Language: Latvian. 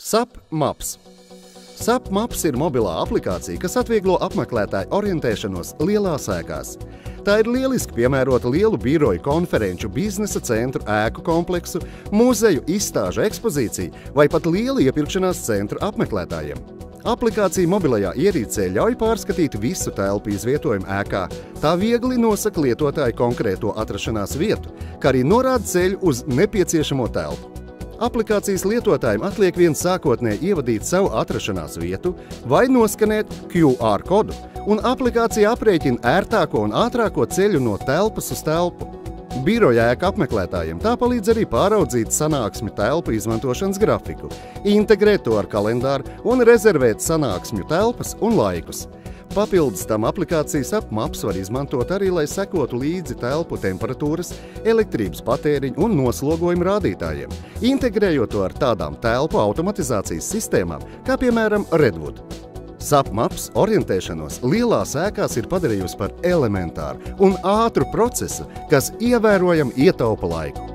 SAP Maps. SAP Maps ir mobilā aplikācija, kas atvieglo apmeklētāju orientēšanos lielās ēkās. Tā ir lieliski piemērota lielu biroju, konferenču, biznesa centru, ēku kompleksu, muzeju, izstāžu ekspozīciju vai pat lielu iepirkšanās centru apmeklētājiem. Aplikācija mobilajā ierīcē ļauj pārskatīt visu telpu izvietojumu ēkā. Tā viegli nosaka lietotāju konkrēto atrašanās vietu, kā arī norāda ceļu uz nepieciešamo telpu. Aplikācijas lietotājiem atliek vien sākotnēji ievadīt savu atrašanās vietu vai noskanēt QR kodu, un aplikācija aprēķina ērtāko un ātrāko ceļu no telpas uz telpu. Biroja ēka apmeklētājiem tā palīdz arī pāraudzīt sanāksmi telpu izmantošanas grafiku, integrēt to ar kalendāru un rezervēt sanāksmju telpas un laikus. Papildus tam aplikācijas SAP Maps var izmantot arī, lai sekotu līdzi telpu temperatūras, elektrības patēriņu un noslogojumu rādītājiem, integrējot to ar tādām telpu automatizācijas sistēmām, kā piemēram Redwood. SAP Maps orientēšanos lielās ēkās ir padarījusi par elementāru un ātru procesu, kas ievērojami ietaupa laiku.